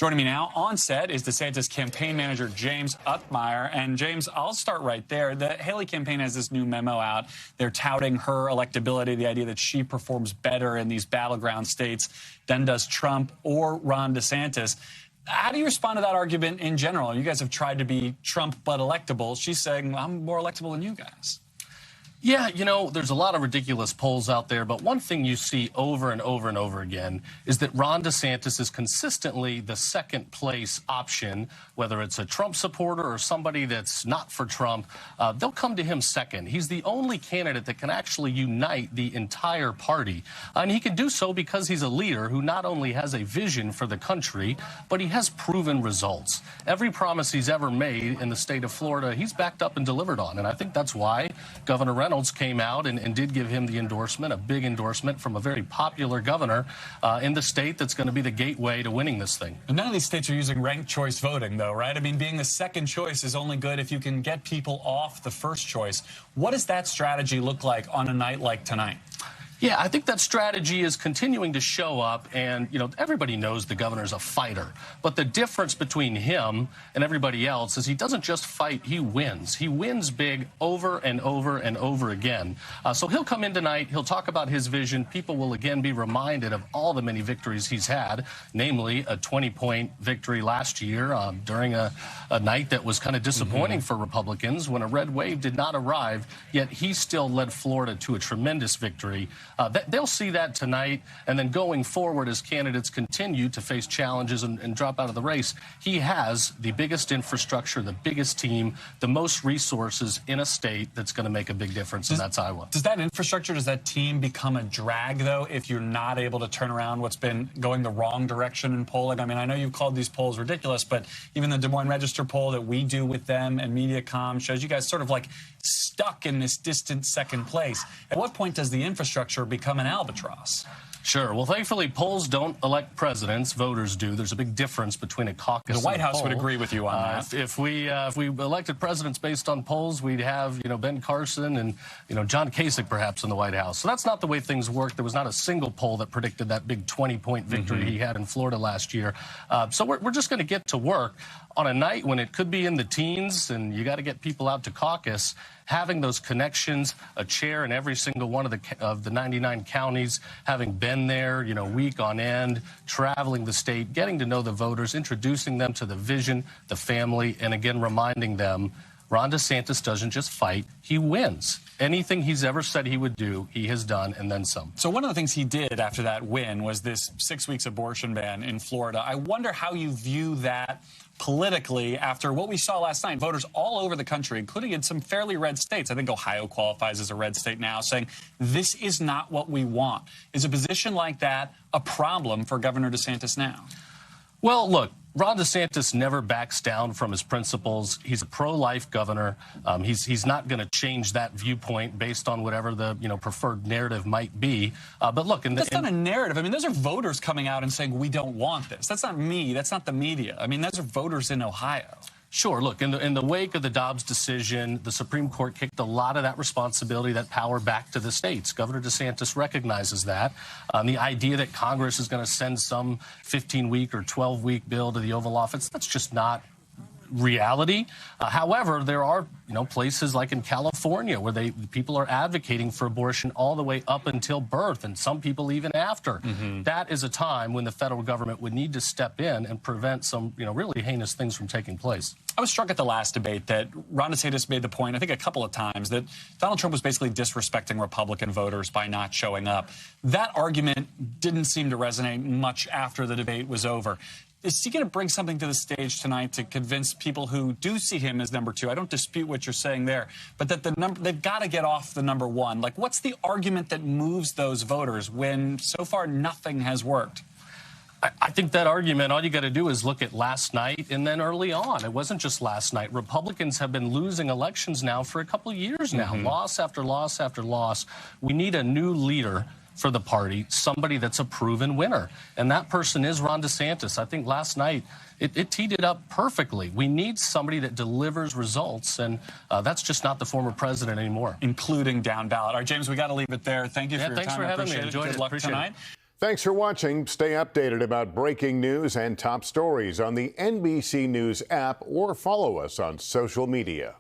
Joining me now on set is DeSantis campaign manager James Uthmeier. And James, I'll start right there. The Haley campaign has this new memo out. They're touting her electability, the idea that she performs better in these battleground states than does Trump or Ron DeSantis. How do you respond to that argument in general? You guys have tried to be Trump but electable. She's saying, I'm more electable than you guys. Yeah, you know, there's a lot of ridiculous polls out there, but one thing you see over and over and over again is that Ron DeSantis is consistently the second place option, whether it's a Trump supporter or somebody that's not for Trump. They'll come to him second. He's the only candidate that can actually unite the entire party. And he can do so because he's a leader who not only has a vision for the country, but he has proven results. Every promise he's ever made in the state of Florida, he's backed up and delivered on. And I think that's why Governor Reynolds came out and did give him the endorsement, a big endorsement from a very popular governor in the state that's going to be the gateway to winning this thing. And none of these states are using ranked choice voting, though, right? I mean, being the second choice is only good if you can get people off the first choice. What does that strategy look like on a night like tonight? Yeah, I think that strategy is continuing to show up, and, you know, everybody knows the governor's a fighter. But the difference between him and everybody else is he doesn't just fight, he wins. He wins big over and over and over again. So he'll come in tonight, he'll talk about his vision. People will again be reminded of all the many victories he's had, namely a 20-point victory last year during a night that was kind of disappointing for Republicans when a red wave did not arrive, yet he still led Florida to a tremendous victory. They'll see that tonight, and then going forward as candidates continue to face challenges and drop out of the race, he has the biggest infrastructure, the biggest team, the most resources in a state that's going to make a big difference, and that's Iowa. Does that infrastructure, does that team become a drag, though, if you're not able to turn around what's been going the wrong direction in polling? I mean, I know you've called these polls ridiculous, but even the Des Moines Register poll that we do with them and Mediacom shows you guys sort of like stuck in this distant second place. At what point does the infrastructure become an albatross? Sure. Well, thankfully, polls don't elect presidents. Voters do. There's a big difference between a caucus and a poll. The White House would agree with you on that. If we elected presidents based on polls, we'd have, you know, Ben Carson and, you know, John Kasich perhaps in the White House. So that's not the way things work. There was not a single poll that predicted that big 20-point victory he had in Florida last year. So we're just going to get to work on a night when it could be in the teens and you got to get people out to caucus. Having those connections, a chair in every single one of the 99 counties, having been there, you know, week on end, traveling the state, getting to know the voters, introducing them to the vision, the family, and again, reminding them Ron DeSantis doesn't just fight, he wins. Anything he's ever said he would do, he has done, and then some. So one of the things he did after that win was this 6 weeks abortion ban in Florida. I wonder how you view that politically after what we saw last night. Voters all over the country, including in some fairly red states, I think Ohio qualifies as a red state now, saying this is not what we want. Is a position like that a problem for Governor DeSantis now? Well, look, Ron DeSantis never backs down from his principles. He's a pro-life governor. He's not going to change that viewpoint based on whatever the preferred narrative might be. But look, that's not a narrative. I mean, those are voters coming out and saying we don't want this. That's not me. That's not the media. I mean, those are voters in Ohio. Sure. Look, in the wake of the Dobbs decision, the Supreme Court kicked a lot of that responsibility, that power back to the states. Governor DeSantis recognizes that. The idea that Congress is going to send some 15-week or 12-week bill to the Oval Office, that's just not reality. However, there are places like in California where people are advocating for abortion all the way up until birth, and some people even after. That is a time when the federal government would need to step in and prevent some really heinous things from taking place. I was struck at the last debate that Ron DeSantis made the point, I think a couple of times, that Donald Trump was basically disrespecting Republican voters by not showing up. That argument didn't seem to resonate much after the debate was over. Is he going to bring something to the stage tonight to convince people who do see him as number two? I don't dispute what you're saying there, but that they've got to get off the number one. Like, what's the argument that moves those voters when so far nothing has worked? I think that argument, all you got to do is look at last night and then early on. It wasn't just last night. Republicans have been losing elections now for a couple of years now, loss after loss after loss. We need a new leader for the party, somebody that's a proven winner. And that person is Ron DeSantis. I think last night it teed it up perfectly. We need somebody that delivers results, and that's just not the former president anymore. Including down ballot. All right, James, we got to leave it there. Thank you for your time. Thanks for having me. Enjoyed it. Good luck tonight. Thanks for watching. Stay updated about breaking news and top stories on the NBC News app or follow us on social media.